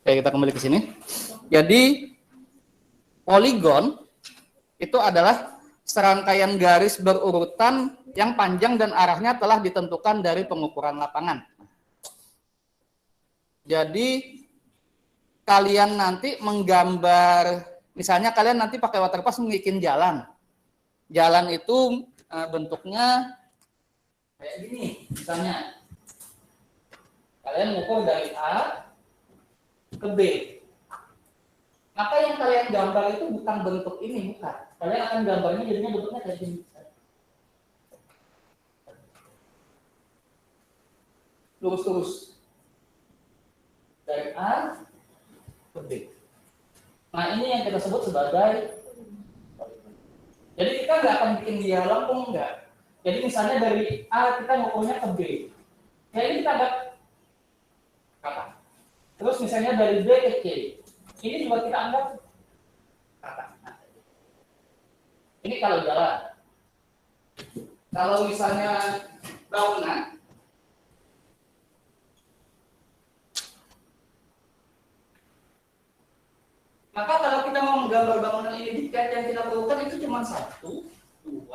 Oke, kita kembali ke sini. Jadi poligon itu adalah serangkaian garis berurutan yang panjang dan arahnya telah ditentukan dari pengukuran lapangan. Jadi kalian nanti menggambar, misalnya kalian nanti pakai waterpass bikin jalan. Jalan itu bentuknya kayak gini, misalnya. Kalian mengukur dari A ke B. Maka yang kalian gambar itu bukan bentuk ini, bukan. Kalian akan gambarnya jadinya bentuknya kayak gini. Lurus-lurus. Dari A ke B. Nah, ini yang kita sebut sebagai poligon. Jadi kita nggak akan bikin dia lengkung, enggak. Jadi misalnya dari A kita ngukurnya ke B. Ya ini kita anggap kata. Terus misalnya dari B ke C. Ini juga kita anggap kata. Nah, ini kalau jalan. Kalau misalnya bangunan, maka kalau kita mau menggambar bangunan ini, yang kita perlukan itu cuma 1, 2,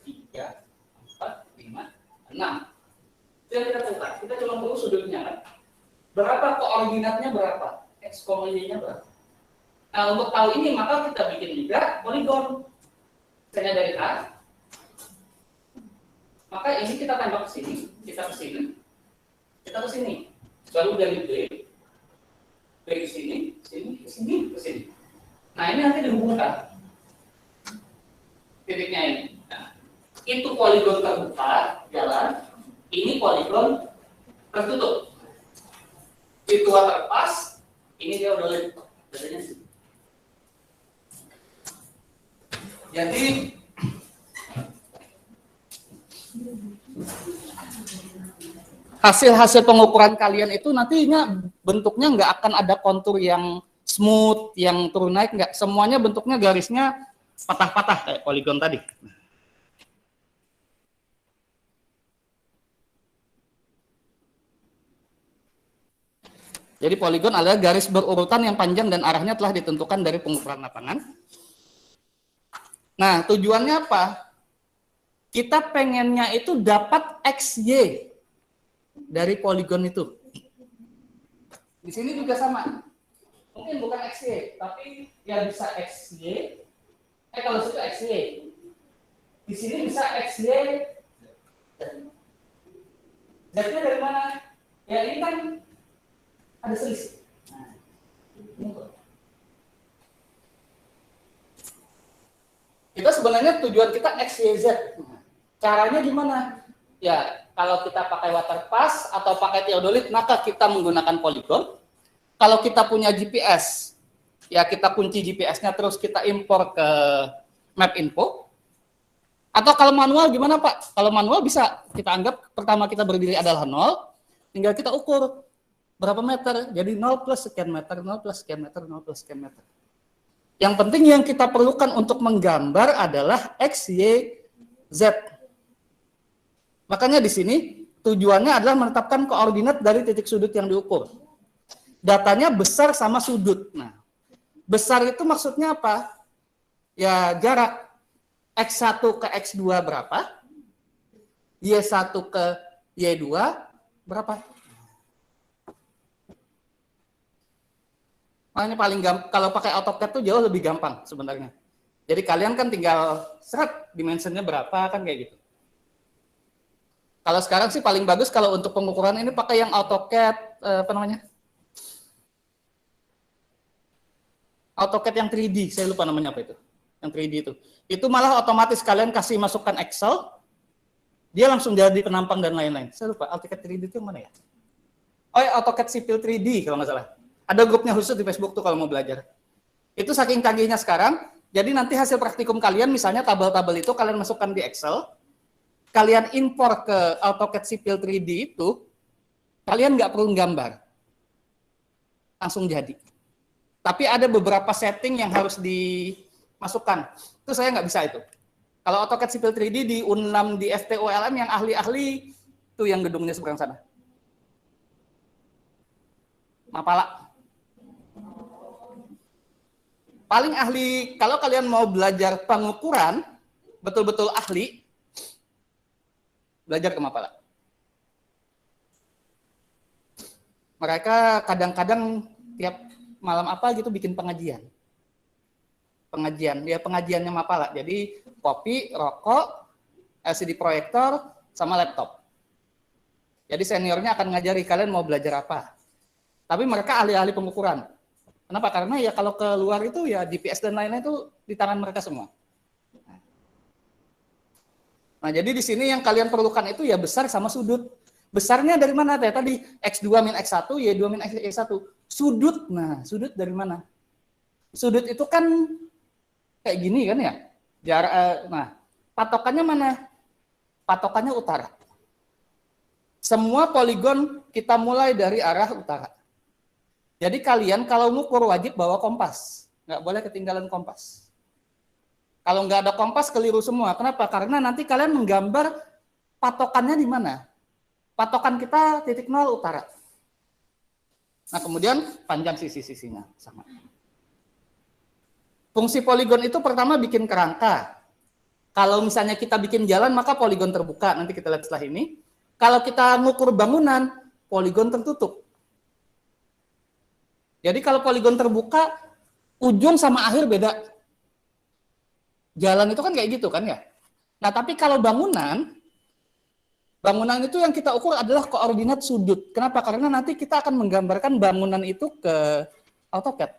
3, 4, 5, 6. Itu yang kita perlukan. Kita cuma perlu sudutnya kan. Berapa koordinatnya berapa? X, Y-nya berapa? Nah, untuk tahu ini maka kita bikin juga poligon. Misalnya dari A. Maka ini kita tembak ke sini, kita ke sini, kita ke sini. Baru dari B ke sini, sini, ke sini, ke sini. Nah, ini nanti dihubungkan. Titiknya ini. Nah, itu poligon terbuka, jalan. Ini poligon tertutup. Itu waterpass, ini dia udah lipat. Bedanya sih. Jadi hasil-hasil pengukuran kalian itu nantinya bentuknya nggak akan ada kontur yang smooth, yang turun naik, nggak. Semuanya bentuknya garisnya patah-patah kayak poligon tadi. Jadi poligon adalah garis berurutan yang panjang dan arahnya telah ditentukan dari pengukuran lapangan. Nah, tujuannya apa? Kita pengennya itu dapat XY dari poligon itu. Di sini juga sama. Mungkin bukan XY, tapi ya bisa XY. Kalau situ XY. Di sini bisa XY. Z-nya dari mana? Ya ini kan ada selisih. Nah, kita sebenarnya tujuan kita X, Y, Z. Caranya gimana? Ya, kalau kita pakai waterpass atau pakai theodolit, maka kita menggunakan poligon. Kalau kita punya GPS, ya kita kunci GPS-nya terus kita impor ke map info. Atau kalau manual gimana Pak? Kalau manual bisa kita anggap pertama kita berdiri adalah 0, tinggal kita ukur berapa meter. Jadi 0 plus sekian meter, 0 plus sekian meter, 0 plus sekian meter. Yang penting yang kita perlukan untuk menggambar adalah X, Y, Z. Makanya di sini tujuannya adalah menetapkan koordinat dari titik sudut yang diukur. Datanya besar sama sudut. Nah, besar itu maksudnya apa? Ya jarak X1 ke X2 berapa? Y1 ke Y2 berapa? Makanya paling gampang, kalau pakai AutoCAD tuh jauh lebih gampang sebenarnya. Jadi kalian kan tinggal seret dimensinya berapa kan kayak gitu. Kalau sekarang sih paling bagus kalau untuk pengukuran ini pakai yang AutoCAD apa namanya? AutoCAD yang 3D, saya lupa namanya apa itu. Yang 3D itu. Itu malah otomatis kalian kasih masukkan Excel, dia langsung jadi penampang dan lain-lain. Saya lupa AutoCAD 3D itu yang mana ya? Oh ya, AutoCAD Civil 3D kalau nggak salah. Ada grupnya khusus di Facebook tuh kalau mau belajar. Itu saking canggihnya sekarang, jadi nanti hasil praktikum kalian, misalnya tabel-tabel itu kalian masukkan di Excel, kalian impor ke AutoCAD Civil 3D itu, kalian nggak perlu gambar. Langsung jadi. Tapi ada beberapa setting yang harus dimasukkan. Itu saya nggak bisa itu. Kalau AutoCAD Civil 3D di Unlam, di FTULM yang ahli-ahli, itu yang gedungnya seberang sana. Mapala. paling ahli, kalau kalian mau belajar pengukuran, betul-betul ahli, belajar ke Mapala. Mereka kadang-kadang tiap malam apa gitu bikin pengajian. Dia pengajiannya Mapala. Jadi kopi, rokok, LCD proyektor, sama laptop. Jadi seniornya akan ngajari kalian mau belajar apa. Tapi mereka ahli-ahli pengukuran. Kenapa? Karena ya kalau keluar itu ya DPS dan lain-lain itu di tangan mereka semua. Nah, jadi di sini yang kalian perlukan itu ya besar sama sudut. Besarnya dari mana? Tadi X2 min X1, Y2 min X1. Sudut, nah sudut dari mana? Sudut itu kan kayak gini kan ya? Jarak, nah patokannya mana? Patokannya utara. Semua poligon kita mulai dari arah utara. Jadi kalian kalau ngukur wajib bawa kompas. Nggak boleh ketinggalan kompas. Kalau nggak ada kompas keliru semua. Kenapa? Karena nanti kalian menggambar patokannya di mana. Patokan kita titik nol utara. Nah kemudian panjang sisi-sisinya sama. Fungsi poligon itu pertama bikin kerangka. Kalau misalnya kita bikin jalan maka poligon terbuka. Nanti kita lihat setelah ini. Kalau kita ngukur bangunan, poligon tertutup. Jadi kalau poligon terbuka, ujung sama akhir beda. Jalan itu kan kayak gitu kan ya. Nah tapi kalau bangunan itu yang kita ukur adalah koordinat sudut. Kenapa? Karena nanti kita akan menggambarkan bangunan itu ke AutoCAD.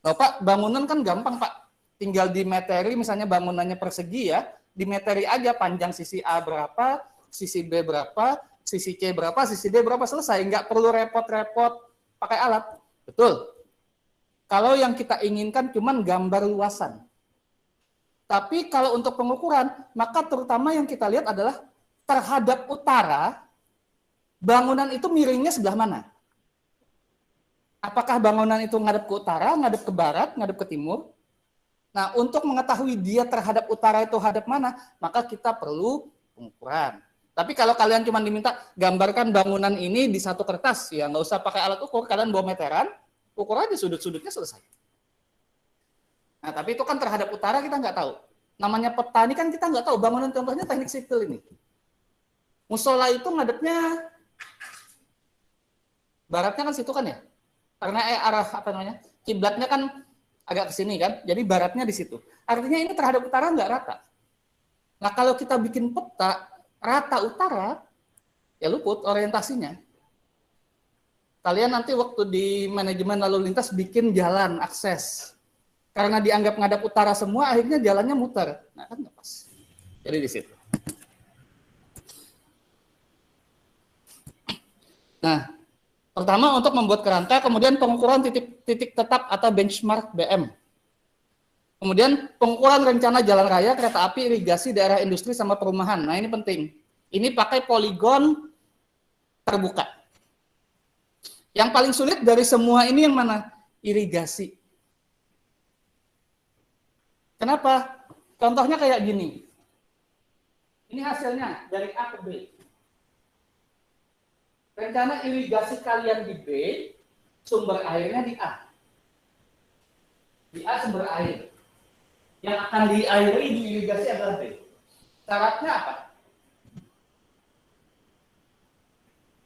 Loh, Pak, bangunan kan gampang Pak. Tinggal dimeteri, misalnya bangunannya persegi ya, dimeteri aja panjang sisi A berapa, sisi B berapa, sisi C berapa, sisi D berapa, selesai. Nggak perlu repot-repot pakai alat. Betul. Kalau yang kita inginkan cuman gambar luasan. Tapi kalau untuk pengukuran, maka terutama yang kita lihat adalah terhadap utara, bangunan itu miringnya sebelah mana? Apakah bangunan itu ngadep ke utara, ngadep ke barat, ngadep ke timur? Nah, untuk mengetahui dia terhadap utara itu hadap mana, maka kita perlu pengukuran. Tapi kalau kalian cuma diminta gambarkan bangunan ini di satu kertas, ya nggak usah pakai alat ukur, kalian bawa meteran, ukur aja sudut-sudutnya selesai. Nah, tapi itu kan terhadap utara kita nggak tahu. Namanya petani kan kita nggak tahu. Bangunan contohnya teknik sipil ini. Musola itu ngadepnya baratnya kan situ kan ya? Karena arah apa namanya? Kiblatnya kan agak ke sini kan. Jadi baratnya di situ. Artinya ini terhadap utara nggak rata. Nah, kalau kita bikin peta rata utara, ya luput orientasinya. Kalian nanti waktu di manajemen lalu lintas bikin jalan akses. Karena dianggap ngadap utara semua, akhirnya jalannya muter. Nah, kan nggak pas. Jadi di situ. Nah, pertama untuk membuat kerangka, kemudian pengukuran titik tetap atau benchmark BM. Kemudian pengukuran rencana jalan raya, kereta api, irigasi, daerah industri, sama perumahan. Nah ini penting. Ini pakai poligon terbuka. Yang paling sulit dari semua ini yang mana? Irigasi. Kenapa? Contohnya kayak gini. Ini hasilnya dari A ke B. Rencana irigasi kalian di B, sumber airnya di A. Di A sumber air. Yang akan diairi diirigasi adalah B. Syaratnya apa?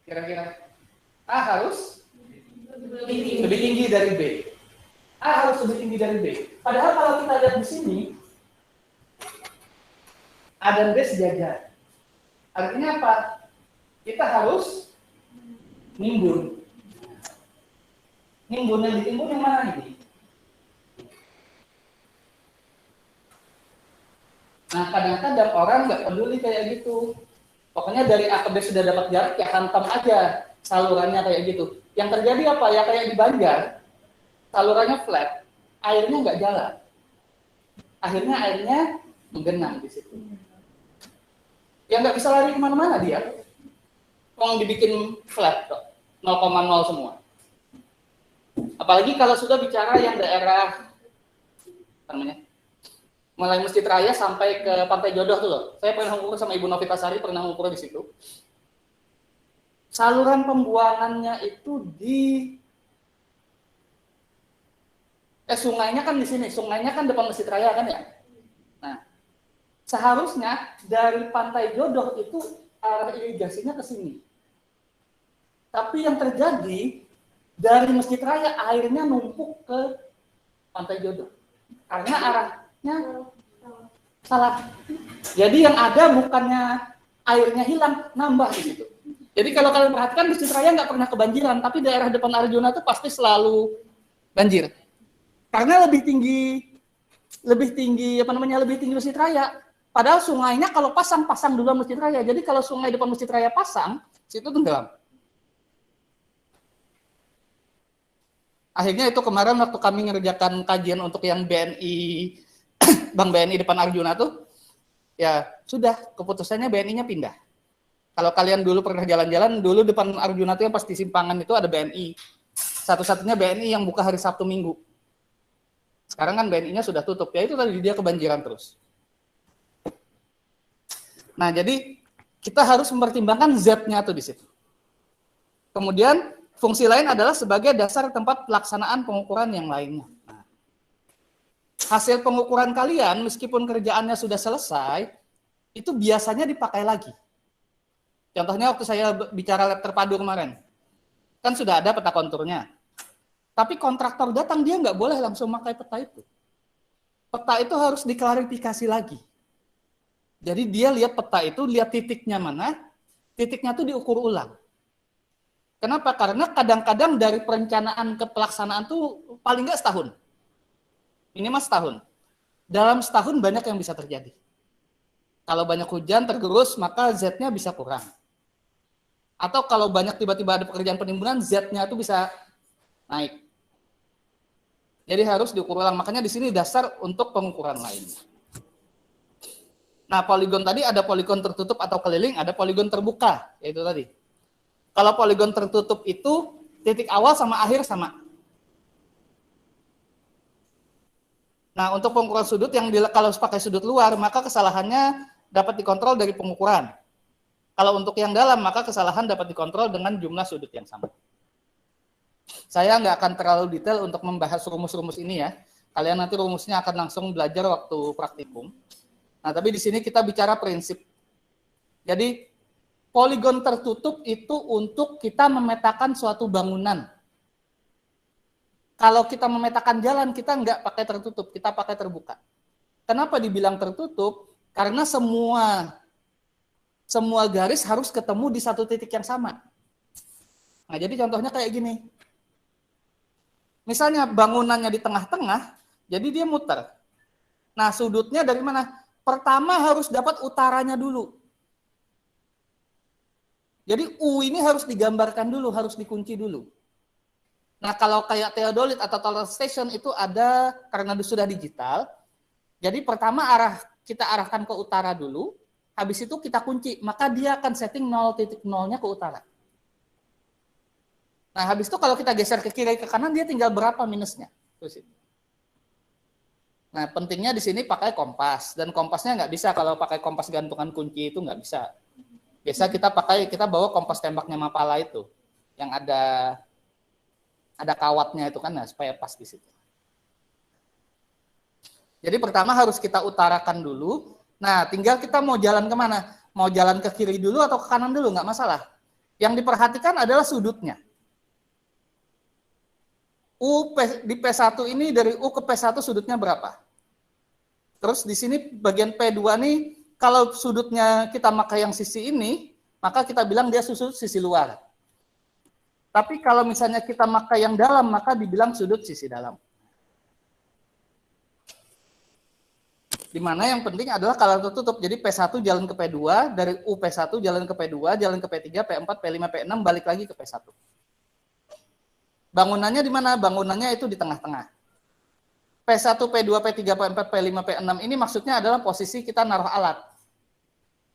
Kira-kira A harus lebih tinggi dari B. A harus lebih tinggi dari B. Padahal kalau kita lihat di sini, A dan B sejajar. Artinya apa? Kita harus nimbun. Nimbun yang ditimbun yang mana ini? Nah, kadang-kadang orang nggak peduli kayak gitu. Pokoknya dari A ke B sudah dapat jarak, ya hantam aja salurannya kayak gitu. Yang terjadi apa? Ya kayak di Banjar, salurannya flat, airnya nggak jalan. Akhirnya airnya menggenang di situ. Ya nggak bisa lari kemana-mana dia. Kalau dibikin flat, 0,0 semua. Apalagi kalau sudah bicara yang daerah, namanya, mulai Masjid Raya sampai ke Pantai Jodoh tuh loh. Saya pernah ngukur sama Ibu Novitasari, pernah ngukur di situ. Saluran pembuangannya itu di Sungainya kan di sini, sungainya kan depan Masjid Raya kan ya. Nah, seharusnya dari Pantai Jodoh itu arah irigasinya ke sini. Tapi yang terjadi dari Masjid Raya airnya numpuk ke Pantai Jodoh. Karena arahnya salah. Jadi yang ada bukannya airnya hilang, nambah di situ. Jadi kalau kalian perhatikan Masjid Raya nggak pernah kebanjiran, tapi daerah depan Arjuna itu pasti selalu banjir. Karena lebih tinggi Masjid Raya. Padahal sungainya kalau pasang dulu Masjid Raya. Jadi kalau sungai depan Masjid Raya pasang, situ tenggelam. Akhirnya itu kemarin waktu kami ngerjakan kajian untuk yang BNI, Bank BNI depan Arjuna tuh, ya sudah keputusannya BNI-nya pindah. Kalau kalian dulu pernah jalan-jalan, dulu depan Arjuna tuh yang pas di simpangan itu ada BNI. Satu-satunya BNI yang buka hari Sabtu Minggu. Sekarang kan BNI-nya sudah tutup, ya itu tadi dia kebanjiran terus. Nah, jadi kita harus mempertimbangkan Z-nya tuh di situ. Kemudian fungsi lain adalah sebagai dasar tempat pelaksanaan pengukuran yang lainnya. Nah, hasil pengukuran kalian, meskipun kerjaannya sudah selesai, itu biasanya dipakai lagi. Contohnya waktu saya bicara lab terpadu kemarin, kan sudah ada peta konturnya. Tapi kontraktor datang, dia nggak boleh langsung pakai peta itu. Peta itu harus diklarifikasi lagi. Jadi dia lihat peta itu, lihat titiknya mana, titiknya itu diukur ulang. Kenapa? Karena kadang-kadang dari perencanaan ke pelaksanaan tuh paling nggak setahun. Minimal setahun. Dalam setahun banyak yang bisa terjadi. Kalau banyak hujan tergerus, maka Z-nya bisa kurang. Atau kalau banyak tiba-tiba ada pekerjaan penimbunan, Z-nya itu bisa naik. Jadi harus diukur ulang. Makanya di sini dasar untuk pengukuran lain. Nah, poligon tadi ada poligon tertutup atau keliling, ada poligon terbuka, yaitu tadi. Kalau poligon tertutup itu titik awal sama akhir sama. Nah, untuk pengukuran sudut yang kalau pakai sudut luar, maka kesalahannya dapat dikontrol dari pengukuran. Kalau untuk yang dalam, maka kesalahan dapat dikontrol dengan jumlah sudut yang sama. Saya nggak akan terlalu detail untuk membahas rumus-rumus ini ya. Kalian nanti rumusnya akan langsung belajar waktu praktikum. Nah, tapi di sini kita bicara prinsip. Jadi, poligon tertutup itu untuk kita memetakan suatu bangunan. Kalau kita memetakan jalan, kita nggak pakai tertutup, kita pakai terbuka. Kenapa dibilang tertutup? Karena semua garis harus ketemu di satu titik yang sama. Nah, jadi contohnya kayak gini. Misalnya bangunannya di tengah-tengah, jadi dia muter. Nah, sudutnya dari mana? Pertama harus dapat utaranya dulu. Jadi U ini harus digambarkan dulu, harus dikunci dulu. Nah, kalau kayak theodolit atau total station itu ada karena sudah digital. Jadi pertama kita arahkan ke utara dulu, habis itu kita kunci, maka dia akan setting 0.0-nya ke utara. Nah, habis itu kalau kita geser ke kiri ke kanan, dia tinggal berapa minusnya. Nah, pentingnya di sini pakai kompas, dan kompasnya nggak bisa kalau pakai kompas gantungan kunci itu nggak bisa. Biasa kita bawa kompas tembaknya Mapala itu, yang ada kawatnya itu kan, nah, supaya pas di situ. Jadi pertama harus kita utarakan dulu. Nah, tinggal kita mau jalan kemana? Mau jalan ke kiri dulu atau ke kanan dulu, nggak masalah. Yang diperhatikan adalah sudutnya. Di P1 ini dari U ke P1 sudutnya berapa? Terus di sini bagian P2 nih, kalau sudutnya kita pakai yang sisi ini, maka kita bilang dia sudut sisi luar. Tapi kalau misalnya kita pakai yang dalam, maka dibilang sudut sisi dalam. Dimana yang penting adalah kalau tertutup. Jadi P1 jalan ke P2, dari U P1 jalan ke P2, jalan ke P3, P4, P5, P6, balik lagi ke P1. Bangunannya di mana? Bangunannya itu di tengah-tengah. P1, P2, P3, P4, P5, P6 ini maksudnya adalah posisi kita naruh alat.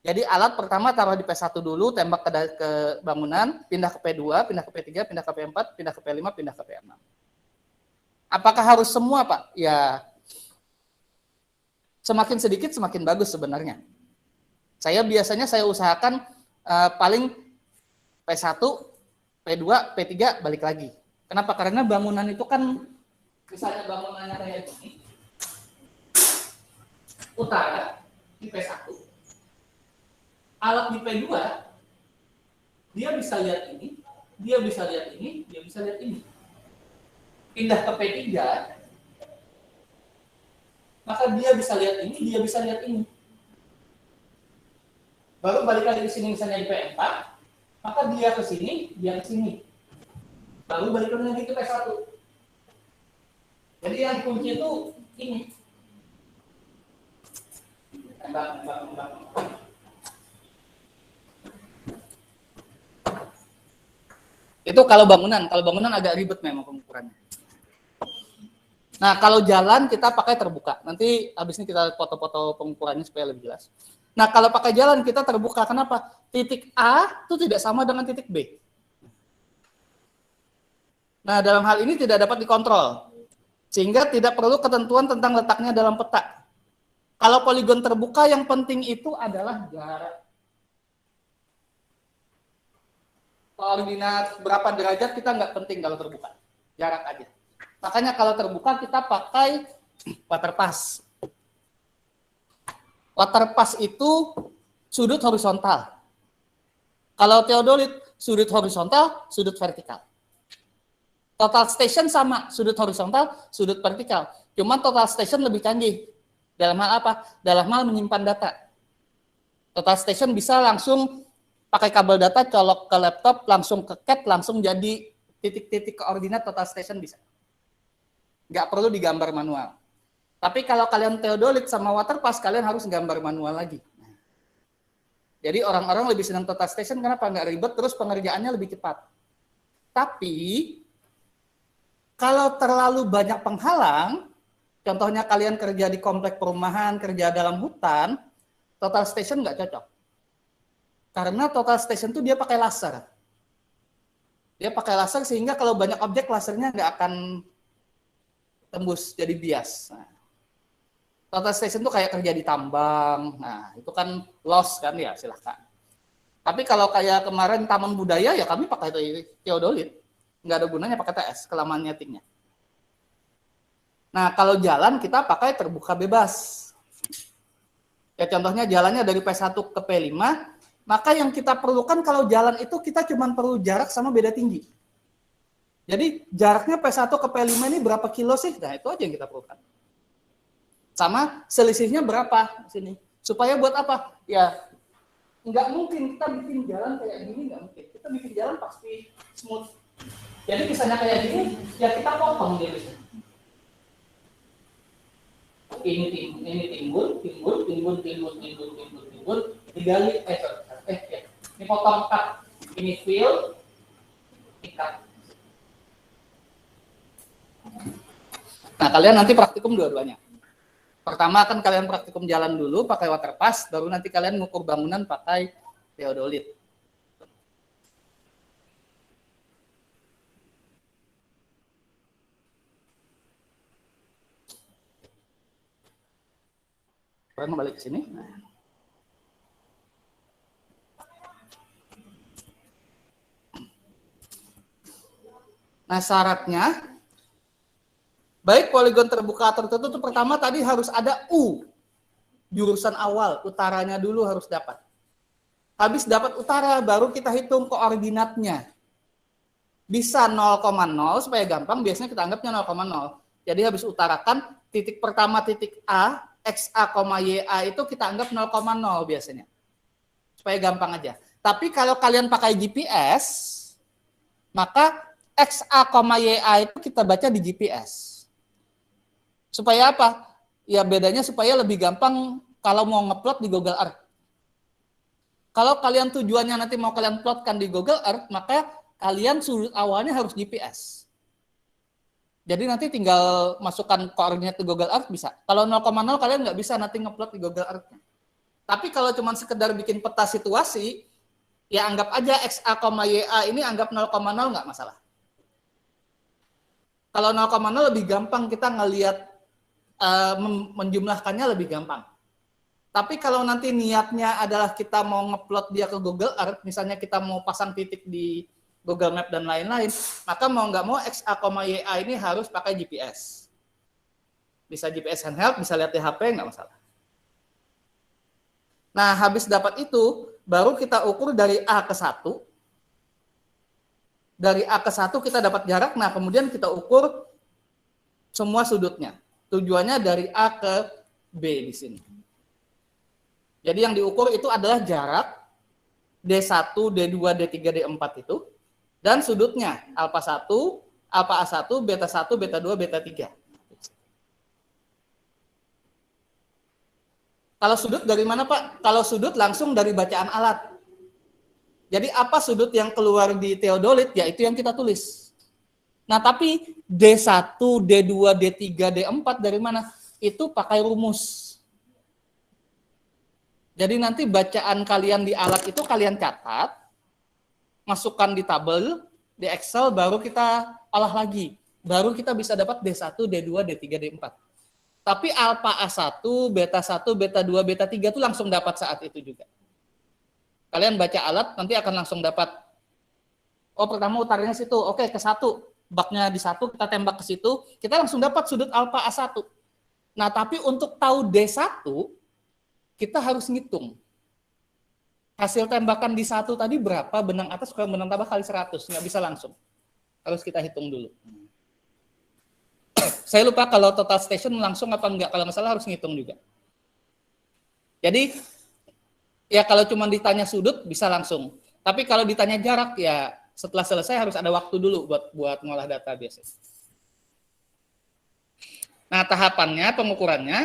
Jadi alat pertama taruh di P1 dulu, tembak ke bangunan, pindah ke P2, pindah ke P3, pindah ke P4, pindah ke P5, pindah ke P6. Apakah harus semua, Pak? Ya, semakin sedikit semakin bagus sebenarnya. Biasanya saya usahakan paling P1, P2, P3 balik lagi. Kenapa? Karena bangunan itu kan Misalnya bangunannya kayak gini, utara di P1, alat di P2 dia bisa lihat ini, dia bisa lihat ini, dia bisa lihat ini. Pindah ke P3, maka dia bisa lihat ini, dia bisa lihat ini. Baru balik lagi ke sini misalnya di P4, maka dia ke sini, dia ke sini. Baru balik lagi ke P1. Jadi yang kunci itu ini. Itu kalau bangunan agak ribet memang pengukurannya. Nah, kalau jalan kita pakai terbuka. Nanti habis ini kita foto-foto pengukurannya supaya lebih jelas. Nah, kalau pakai jalan kita terbuka. Kenapa? Titik A itu tidak sama dengan titik B. Nah, dalam hal ini tidak dapat dikontrol. Sehingga tidak perlu ketentuan tentang letaknya dalam peta. Kalau poligon terbuka yang penting itu adalah jarak. Koordinat berapa derajat kita nggak penting kalau terbuka. Jarak aja. Makanya kalau terbuka kita pakai water pass. Water pass itu sudut horizontal. Kalau teodolit sudut horizontal, sudut vertikal. Total station sama, sudut horizontal, sudut vertikal. Cuman total station lebih canggih. Dalam hal apa? Dalam hal menyimpan data. Total station bisa langsung pakai kabel data, colok ke laptop, langsung ke CAD, langsung jadi titik-titik koordinat total station bisa. Nggak perlu digambar manual. Tapi kalau kalian teodolit sama waterpass, kalian harus gambar manual lagi. Jadi orang-orang lebih senang total station, kenapa? Nggak ribet, terus pengerjaannya lebih cepat. Tapi, kalau terlalu banyak penghalang, contohnya kalian kerja di komplek perumahan, kerja dalam hutan, total station nggak cocok. Karena total station itu dia pakai laser. Dia pakai laser sehingga kalau banyak objek, lasernya nggak akan tembus jadi bias. Nah, total station itu kayak kerja di tambang. Nah, itu kan loss kan ya, silahkan. Tapi kalau kayak kemarin Taman Budaya ya kami pakai teodolit. Nggak ada gunanya pakai TS, kelamaan nyetingnya. Nah, kalau jalan kita pakai terbuka bebas. Ya contohnya jalannya dari P1 ke P5, maka yang kita perlukan kalau jalan itu kita cuma perlu jarak sama beda tinggi. Jadi jaraknya P1 ke P5 ini berapa kilo sih? Nah itu aja yang kita perlukan. Sama selisihnya berapa sini. Supaya buat apa? Ya nggak mungkin kita bikin jalan kayak gini, nggak mungkin. Kita bikin jalan pasti smooth. Jadi misalnya kayak gini, ya kita potong dia bisa. Ini timbul, digali, ini potong cut, ini fill, ini cut. Nah, kalian nanti praktikum dua-duanya. Pertama kan kalian praktikum jalan dulu pakai water pass, baru nanti kalian ngukur bangunan pakai teodolit. Kalian balik ke sini. Nah, syaratnya baik poligon terbuka atau tertutup, pertama tadi harus ada U. Jurusan awal, utaranya dulu harus dapat. Habis dapat utara, baru kita hitung koordinatnya. Bisa 0,0 supaya gampang, biasanya kita anggapnya 0,0. Jadi habis utarakan, titik pertama titik A, XA, YA itu kita anggap 0,0 biasanya. Supaya gampang aja. Tapi kalau kalian pakai GPS, maka XA, YA itu kita baca di GPS. Supaya apa? Ya bedanya supaya lebih gampang kalau mau ngeplot di Google Earth. Kalau kalian tujuannya nanti mau kalian plotkan di Google Earth, maka kalian sudut awalnya harus GPS. Jadi nanti tinggal masukkan koordinat di Google Earth bisa. Kalau 0,0 kalian nggak bisa nanti ngeplot di Google Earth. Tapi kalau cuma sekedar bikin peta situasi, ya anggap aja XA, YA ini anggap 0,0 nggak masalah. Kalau 0,0 lebih gampang kita ngelihat menjumlahkannya lebih gampang. Tapi kalau nanti niatnya adalah kita mau ngeplot dia ke Google Earth, misalnya kita mau pasang titik di Google Map dan lain-lain, maka mau nggak mau XA, YA ini harus pakai GPS. Bisa GPS handheld, bisa lihat di HP, nggak masalah. Nah, habis dapat itu, baru kita ukur dari A ke 1. Dari A ke 1 kita dapat jarak, nah kemudian kita ukur semua sudutnya. Tujuannya dari A ke B di sini. Jadi yang diukur itu adalah jarak D1, D2, D3, D4 itu, dan sudutnya alfa 1, alfa A1, beta 1, beta 2, beta 3. Kalau sudut dari mana, Pak? Kalau sudut langsung dari bacaan alat. Jadi apa sudut yang keluar di teodolit, ya itu yang kita tulis. Nah, tapi D1, D2, D3, D4 dari mana? Itu pakai rumus. Jadi nanti bacaan kalian di alat itu kalian catat, masukkan di tabel, di Excel, baru kita olah lagi. Baru kita bisa dapat D1, D2, D3, D4. Tapi alfa A1, beta 1, beta 2, beta 3 itu langsung dapat saat itu juga. Kalian baca alat, nanti akan langsung dapat. Oh, pertama utarnya situ. Oke, ke 1. Baknya di 1, kita tembak ke situ. Kita langsung dapat sudut alfa A1. Nah, tapi untuk tahu D1, kita harus ngitung. Hasil tembakan di 1 tadi berapa, benang atas kurang benang bawah kali 100. Nggak bisa langsung. Harus kita hitung dulu. Saya lupa kalau total station langsung apa enggak. Kalau nggak salah harus ngitung juga. Jadi, ya kalau cuma ditanya sudut bisa langsung. Tapi kalau ditanya jarak, ya setelah selesai harus ada waktu dulu buat ngolah data biasanya. Nah, tahapannya, pengukurannya,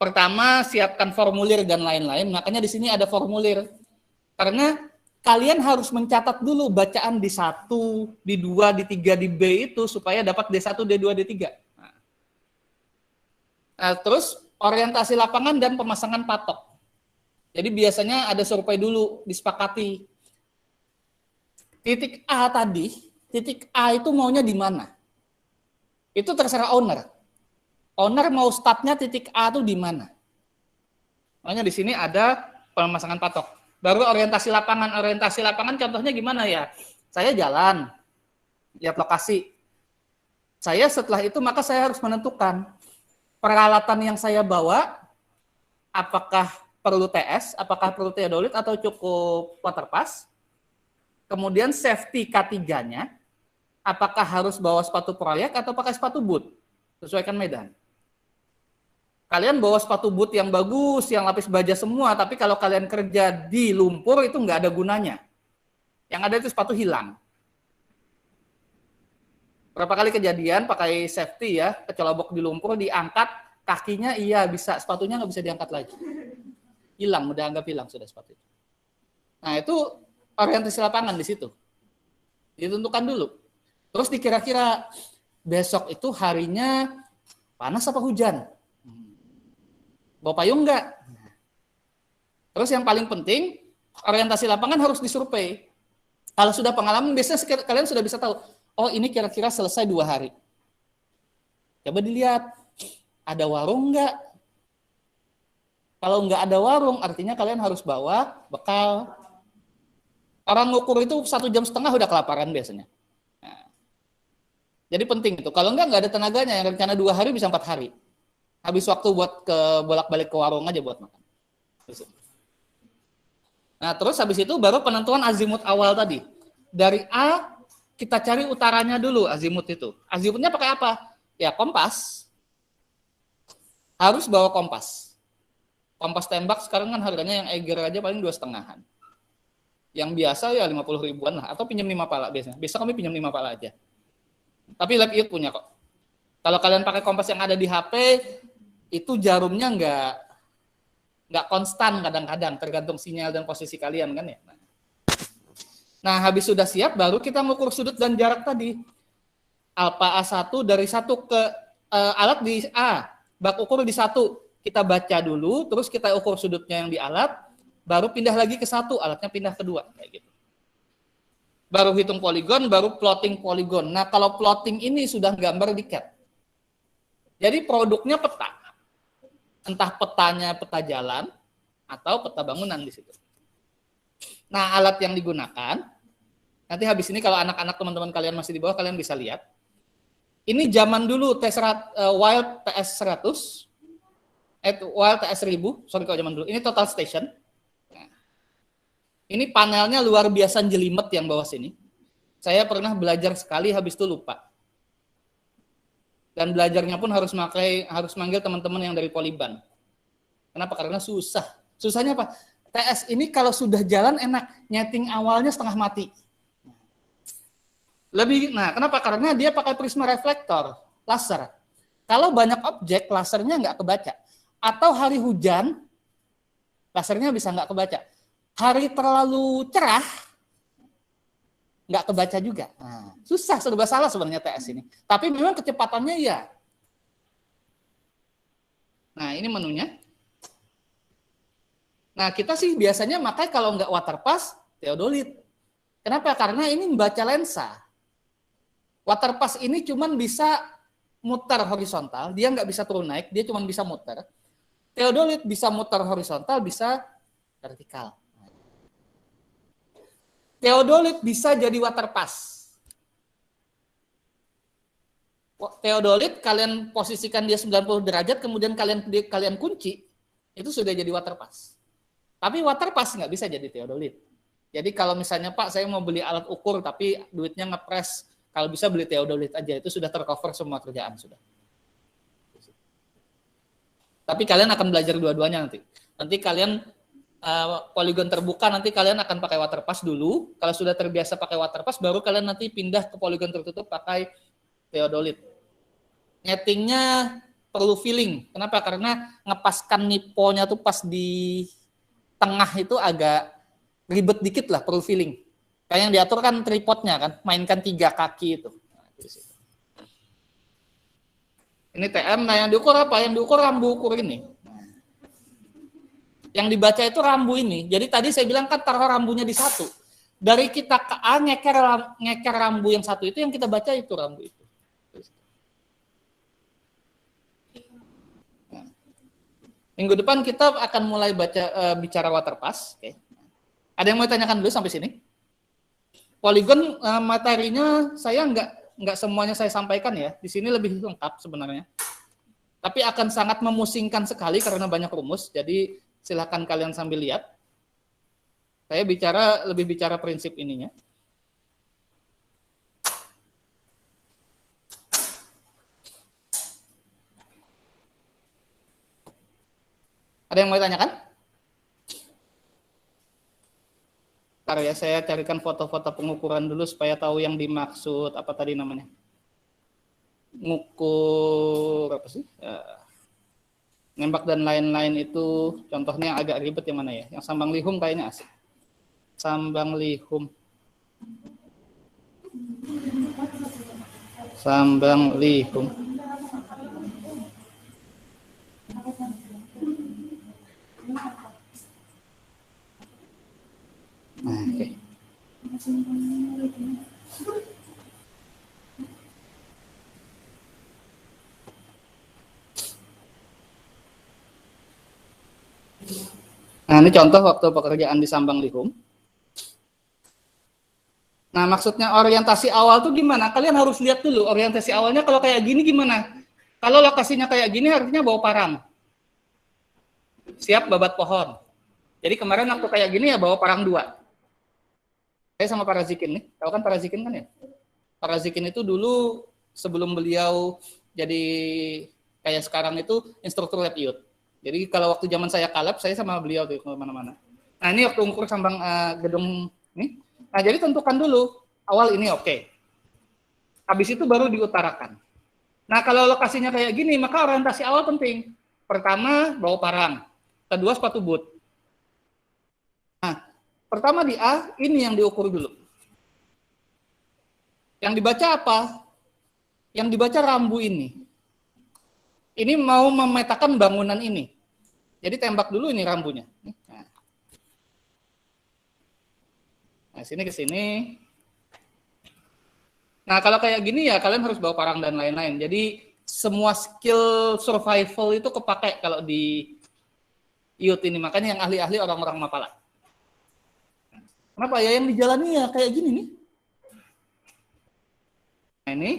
pertama siapkan formulir dan lain-lain. Makanya di sini ada formulir. Karena kalian harus mencatat dulu bacaan di 1, di 2, di 3, di B itu supaya dapat D1, D2, D3. Nah, terus orientasi lapangan dan pemasangan patok. Jadi biasanya ada survei dulu, disepakati. Titik A tadi, titik A itu maunya di mana? Itu terserah owner. Owner mau startnya titik A itu di mana? Makanya di sini ada pemasangan patok. Baru orientasi lapangan. Orientasi lapangan contohnya gimana ya? Saya jalan, lihat lokasi. Saya setelah itu maka saya harus menentukan peralatan yang saya bawa, apakah perlu TS, apakah perlu teodolit atau cukup waterpass. Kemudian safety K3-nya, apakah harus bawa sepatu proyek atau pakai sepatu boot, sesuaikan medan. Kalian bawa sepatu boot yang bagus, yang lapis baja semua, tapi kalau kalian kerja di lumpur itu nggak ada gunanya. Yang ada itu sepatu hilang. Berapa kali kejadian pakai safety ya, kecolobok di lumpur, diangkat, kakinya iya bisa, sepatunya nggak bisa diangkat lagi. Hilang, udah anggap hilang sudah sepatu itu. Nah itu orientasi lapangan di situ. Ditentukan dulu. Terus dikira-kira besok itu harinya panas apa hujan? Bawa payung nggak? Terus yang paling penting, orientasi lapangan harus disurvei. Kalau sudah pengalaman, biasanya kalian sudah bisa tahu, oh ini kira-kira selesai 2 hari. Coba dilihat, ada warung nggak? Kalau nggak ada warung, artinya kalian harus bawa bekal. Orang ngukur itu 1,5 jam udah kelaparan biasanya. Nah, jadi penting itu. Kalau nggak ada tenaganya, yang rencana 2 hari bisa 4 hari. Habis waktu buat bolak-balik ke warung aja buat makan. Nah, terus habis itu baru penentuan azimut awal tadi. Dari A, kita cari utaranya dulu azimut itu. Azimutnya pakai apa? Ya, kompas. Harus bawa kompas. Kompas tembak sekarang kan harganya yang Eiger aja paling 2,5-an. Yang biasa ya 50 ribuan lah. Atau pinjam 5 pala biasanya. Biasa kami pinjam 5 pala aja. Tapi LabIut punya kok. Kalau kalian pakai kompas yang ada di HP, itu jarumnya nggak konstan kadang-kadang, tergantung sinyal dan posisi kalian kan ya. Nah, habis sudah siap, baru kita mengukur sudut dan jarak tadi. Alfa A1 dari 1 ke alat di A, bak ukur di 1. Kita baca dulu, terus kita ukur sudutnya yang di alat, baru pindah lagi ke 1, alatnya pindah ke 2. Kayak gitu. Baru hitung poligon, baru plotting poligon. Nah, kalau plotting ini sudah gambar di CAD. Jadi produknya peta. Entah petanya peta jalan, atau peta bangunan di situ. Nah, alat yang digunakan, nanti habis ini kalau anak-anak teman-teman kalian masih di bawah, kalian bisa lihat. Ini zaman dulu Wild TS100, Wild TS1000, sorry kalau zaman dulu. Ini total station. Nah, ini panelnya luar biasa jelimet yang bawah sini. Saya pernah belajar sekali, habis itu lupa. Dan belajarnya pun harus manggil teman-teman yang dari Poliban. Kenapa? Karena susah. Susahnya apa? TS ini kalau sudah jalan enak, nyeting awalnya setengah mati. Kenapa? Karena dia pakai prisma reflektor, laser. Kalau banyak objek, lasernya nggak kebaca. Atau hari hujan, lasernya bisa nggak kebaca. Hari terlalu cerah, nggak kebaca juga. Nah, susah, serba salah sebenarnya TS ini. Tapi memang kecepatannya ya. Nah, ini menunya. Nah, kita sih biasanya pakai kalau nggak waterpass, theodolit. Kenapa? Karena ini membaca lensa. Waterpass ini cuman bisa muter horizontal, dia nggak bisa turun naik, dia cuma bisa muter. Theodolit bisa muter horizontal, bisa vertikal. Theodolit bisa jadi waterpass. Theodolit kalian posisikan dia 90 derajat, kemudian kalian kunci, itu sudah jadi waterpass. Tapi waterpass nggak bisa jadi theodolit. Jadi kalau misalnya Pak, saya mau beli alat ukur tapi duitnya ngepres, kalau bisa beli theodolit aja, itu sudah tercover semua kerjaan sudah. Tapi kalian akan belajar dua-duanya nanti. Nanti kalian poligon terbuka, nanti kalian akan pakai waterpass dulu. Kalau sudah terbiasa pakai waterpass, baru kalian nanti pindah ke poligon tertutup pakai theodolit. Nyetingnya perlu feeling. Kenapa? Karena ngepaskan niponya tuh pas di tengah itu agak ribet dikit lah, perlu feeling. Kayak yang diatur kan tripodnya kan, mainkan 3 kaki itu. Nah, ini TM, nah yang diukur apa? Yang diukur rambu ukur ini. Yang dibaca itu rambu ini. Jadi tadi saya bilang kan taruh rambunya di satu. Dari kita ke A ngeker rambu yang satu itu, yang kita baca itu rambu itu. Nah, minggu depan kita akan mulai bicara waterpass. Oke. Ada yang mau tanyakan dulu sampai sini? Poligon materinya saya nggak semuanya saya sampaikan ya. Di sini lebih lengkap sebenarnya. Tapi akan sangat memusingkan sekali karena banyak rumus. Jadi silakan kalian sambil lihat. Saya lebih bicara prinsip ininya. Ada yang mau ditanyakan? Ntar ya, saya carikan foto-foto pengukuran dulu supaya tahu yang dimaksud apa tadi namanya. Ngukur apa sih? Nembak dan lain-lain itu contohnya yang agak ribet yang mana ya? Yang sambang lihum kayaknya asik. Sambang lihum. Sambang lihum. Nah, oke. Nah, ini contoh waktu pekerjaan di Sambang Lihum. Nah, maksudnya orientasi awal tuh gimana? Kalian harus lihat dulu orientasi awalnya kalau kayak gini gimana. Kalau lokasinya kayak gini harusnya bawa parang. Siap babat pohon. Jadi kemarin waktu kayak gini ya bawa parang 2. Saya sama Pak Razikin nih. Tahu kan Pak Razikin kan ya? Pak Razikin itu dulu sebelum beliau jadi kayak sekarang itu instruktur lab iut. Jadi kalau waktu zaman saya kalab, saya sama beliau tuh kemana-mana. Nah ini waktu ukur sambang gedung ini. Nah jadi tentukan dulu awal ini oke. Habis itu baru diutarakan. Nah kalau lokasinya kayak gini, maka orientasi awal penting. Pertama bawa parang, kedua sepatu boot. Nah pertama di A ini yang diukur dulu. Yang dibaca apa? Yang dibaca rambu ini. Ini mau memetakan bangunan ini. Jadi tembak dulu ini rambunya. Nah, sini ke sini. Nah, kalau kayak gini ya kalian harus bawa parang dan lain-lain. Jadi semua skill survival itu kepakai kalau di IUT ini. Makanya yang ahli-ahli orang-orang Mapala. Kenapa ya yang dijalani ya kayak gini nih? Nah, ini.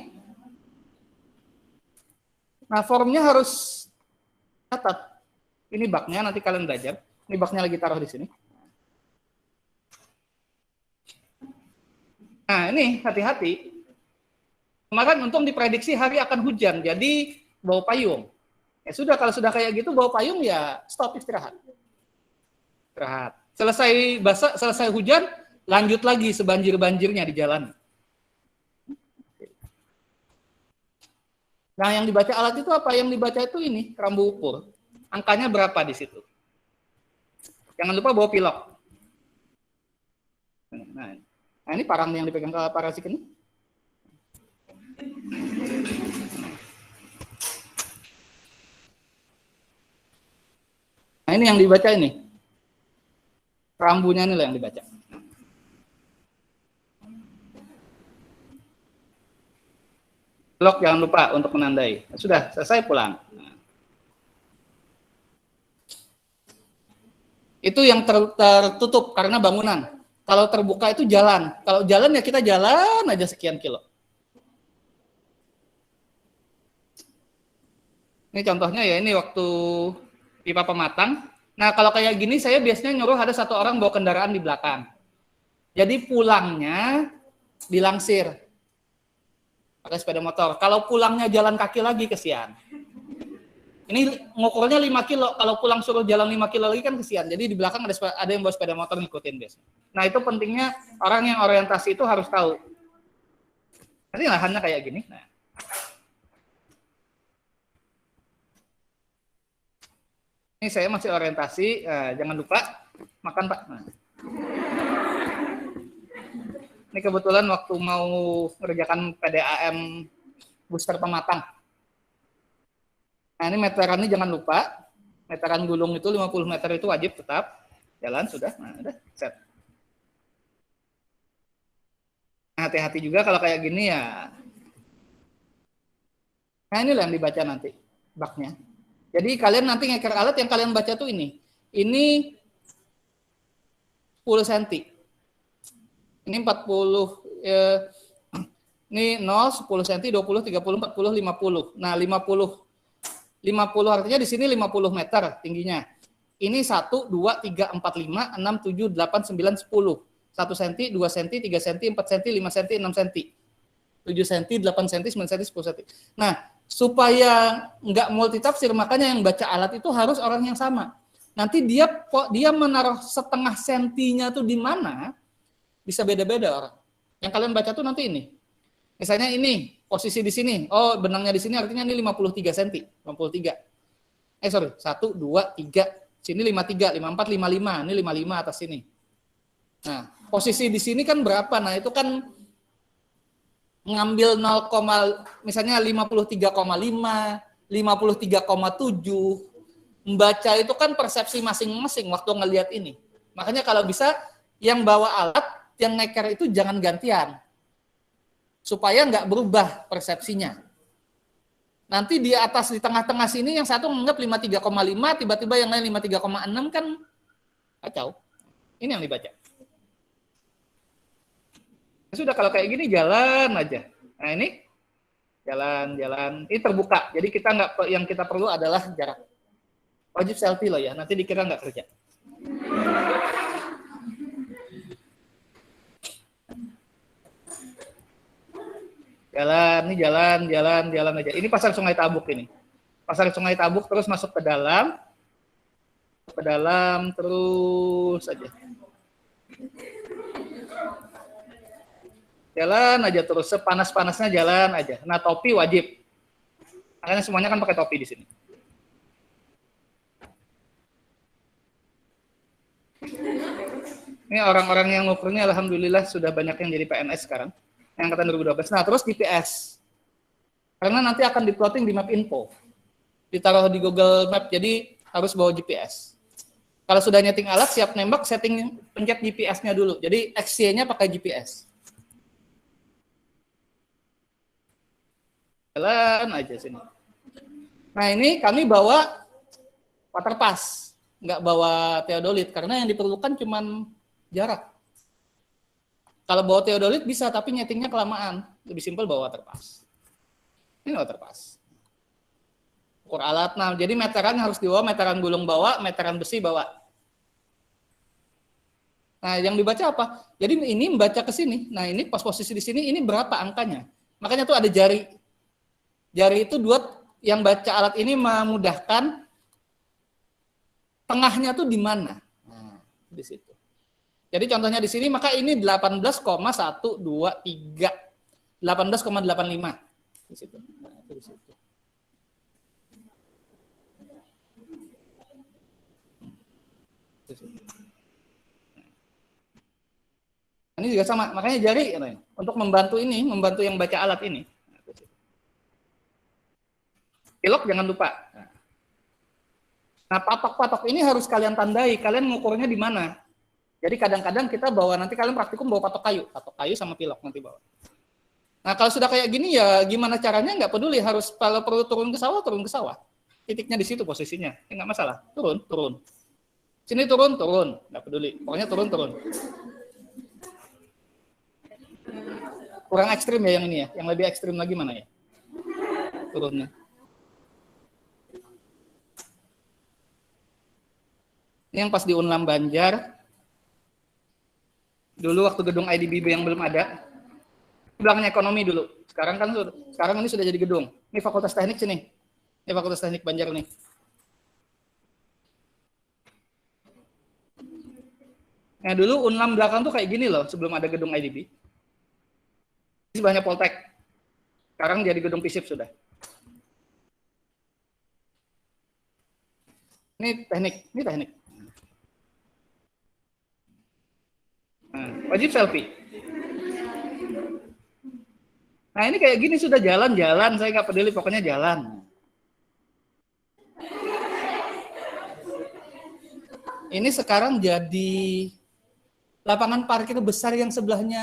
Nah, formnya harus catat. Ini baknya, nanti kalian belajar. Ini baknya lagi taruh di sini. Nah, ini hati-hati. Kemarin untung diprediksi hari akan hujan, jadi bawa payung. Ya sudah, kalau sudah kayak gitu bawa payung ya stop, istirahat. Istirahat. Selesai basah, selesai hujan, lanjut lagi sebanjir-banjirnya di jalan. Nah, yang dibaca alat itu apa? Yang dibaca itu ini, rambu ukur. Angkanya berapa di situ? Jangan lupa bawa pilok. Nah, ini parang yang dipegang ke parasik ini. Nah, ini yang dibaca ini. Rambunya ini lah yang dibaca. Pilok jangan lupa untuk menandai. Sudah, selesai pulang. Nah. Itu yang tertutup karena bangunan. Kalau terbuka itu jalan. Kalau jalan ya kita jalan aja sekian kilo. Ini contohnya ya, ini waktu pipa pematang. Nah, kalau kayak gini saya biasanya nyuruh ada satu orang bawa kendaraan di belakang. Jadi pulangnya dilangsir pakai sepeda motor. Kalau pulangnya jalan kaki lagi kesian. Ini ngukurnya 5 kilo. Kalau pulang suruh jalan 5 kilo lagi kan kesian. Jadi di belakang ada yang bawa sepeda motor ngikutin biasanya. Nah, itu pentingnya orang yang orientasi itu harus tahu. Nanti lahannya kayak gini. Nah. Ini saya masih orientasi, jangan lupa makan Pak. Nah. Ini kebetulan waktu mau mengerjakan PDAM booster pematang. Nah, ini meteran ini jangan lupa, meteran gulung itu 50 meter itu wajib tetap. Jalan sudah, nah udah set. Nah, hati-hati juga kalau kayak gini ya. Nah, inilah yang dibaca nanti baknya. Jadi kalian nanti ngeker alat yang kalian baca tuh ini. Ini 10 cm. Ini 40 ini 0, 10 cm, 20, 30, 40, 50. Nah, 50 artinya di sini 50 meter tingginya. Ini 1 2 3 4 5 6 7 8 9 10. 1 cm, 2 cm, 3 cm, 4 cm, 5 cm, 6 cm. 7 cm, 8 cm, 9 cm, 10 cm. Nah, supaya nggak multitafsir, makanya yang baca alat itu harus orang yang sama. Nanti dia menaruh setengah sentinya tuh di mana, bisa beda-beda orang. Yang kalian baca tuh nanti ini. Misalnya ini, posisi di sini. Oh, benangnya di sini artinya ini 53 cm. 53. 1, 2, 3. Sini 53, 54, 55. Ini 55 atas sini. Nah, posisi di sini kan berapa? Nah, itu kan ngambil 0, misalnya 53,5, 53,7. Membaca itu kan persepsi masing-masing waktu ngelihat ini. Makanya kalau bisa yang bawa alat, yang ngeker itu jangan gantian. Supaya nggak berubah persepsinya. Nanti di atas, di tengah-tengah sini yang satu menganggap 53,5, tiba-tiba yang lain 53,6 kan kacau. Ini yang dibaca. Sudah kalau kayak gini jalan aja. Nah ini jalan. Ini terbuka. Jadi kita nggak, yang kita perlu adalah jarak. Wajib selfie loh ya. Nanti dikira nggak kerja. Jalan aja. Ini pasar Sungai Tabuk ini. Pasar Sungai Tabuk terus masuk ke dalam terus aja. Jalan aja terus, sepanas-panasnya jalan aja. Nah, topi wajib. Makanya semuanya kan pakai topi di sini. Ini orang-orang yang ngukurnya alhamdulillah sudah banyak yang jadi PNS sekarang. Yang angkatan 2012. Nah, terus GPS. Karena nanti akan diplotting di Map Info. Ditaruh di Google Map, jadi harus bawa GPS. Kalau sudah nyeting alat, siap nembak, setting pencet GPS-nya dulu. Jadi XY-nya pakai GPS. Jalan aja sini. Nah, ini kami bawa water pass, nggak bawa theodolit, karena yang diperlukan cuma jarak. Kalau bawa theodolit bisa, tapi nyetingnya kelamaan. Lebih simpel bawa water pass. Ini water pass. Ukur alat. Nah, jadi meteran harus dibawa, meteran gulung bawa, meteran besi bawa. Nah, yang dibaca apa? Jadi ini membaca ke sini. Nah, ini pas posisi di sini, ini berapa angkanya? Makanya tuh ada jari. Jari itu dua yang baca alat ini memudahkan tengahnya tuh di mana. Nah, di situ. Jadi contohnya di sini, maka ini 18,123. 18,85. Di situ. Nah, di situ. Ini juga sama, makanya jari untuk membantu ini, membantu yang baca alat ini. Pilok jangan lupa. Nah, patok-patok ini harus kalian tandai, kalian ngukurnya di mana. Jadi kadang-kadang kita bawa, nanti kalian praktikum bawa patok kayu sama pilok nanti bawa. Nah, kalau sudah kayak gini ya gimana caranya nggak peduli, harus kalau perlu turun ke sawah. Titiknya di situ posisinya, ya, nggak masalah, turun. Sini turun, nggak peduli, pokoknya turun. Kurang ekstrim ya yang ini ya, yang lebih ekstrim lagi mana ya? Turunnya. Ini yang pas di Unlam Banjar. Dulu waktu gedung IDBB yang belum ada, belakangnya ekonomi dulu. Sekarang ini sudah jadi gedung. Ini Fakultas Teknik sini. Ini Fakultas Teknik Banjar nih. Nah dulu Unlam belakang tuh kayak gini loh sebelum ada gedung IDB. Ini sebelahnya Poltek. Sekarang jadi gedung FISIP sudah. Ini teknik. Nah, wajib selfie. Nah ini kayak gini sudah jalan, saya nggak peduli, pokoknya jalan. Ini sekarang jadi lapangan parkir besar yang sebelahnya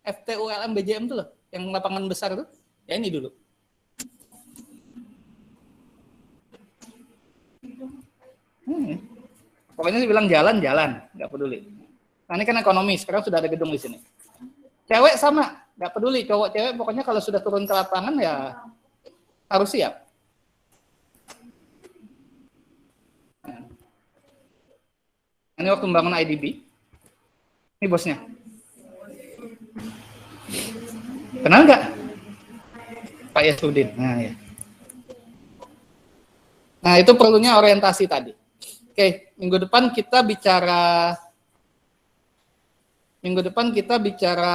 FTULM BJM tuh loh, yang lapangan besar tuh, ya ini dulu. Pokoknya sih bilang jalan, nggak peduli. Nah ini kan ekonomi, sekarang sudah ada gedung di sini. Cewek sama, nggak peduli, cowok cewek, pokoknya kalau sudah turun ke lapangan ya harus siap. Ini waktu membangun IDB. Ini bosnya. Kenal nggak? Pak Yasudin. Nah, ya. Nah, itu perlunya orientasi tadi. Oke, minggu depan kita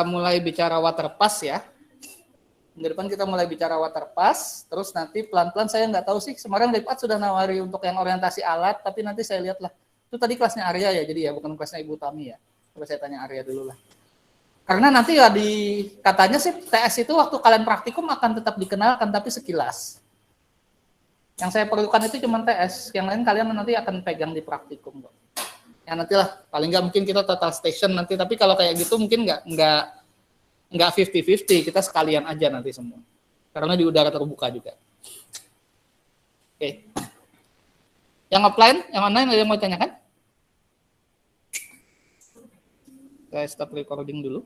mulai bicara waterpass ya. Minggu depan kita mulai bicara waterpass, terus nanti pelan-pelan saya nggak tahu sih, kemarin Lipat sudah nawari untuk yang orientasi alat, tapi nanti saya lihatlah. Itu tadi kelasnya Arya ya, jadi ya bukan kelasnya Ibu Tami ya. Coba saya tanya Arya dulu lah. Karena nanti ya katanya sih TS itu waktu kalian praktikum akan tetap dikenalkan, tapi sekilas. Yang saya perlukan itu cuma TS, yang lain kalian nanti akan pegang di praktikum kok. Ya nantilah, paling nggak mungkin kita total station nanti, tapi kalau kayak gitu mungkin nggak 50-50, kita sekalian aja nanti semua. Karena di udara terbuka juga. Oke. Yang offline, yang online ada yang mau tanyakan? Saya stop recording dulu.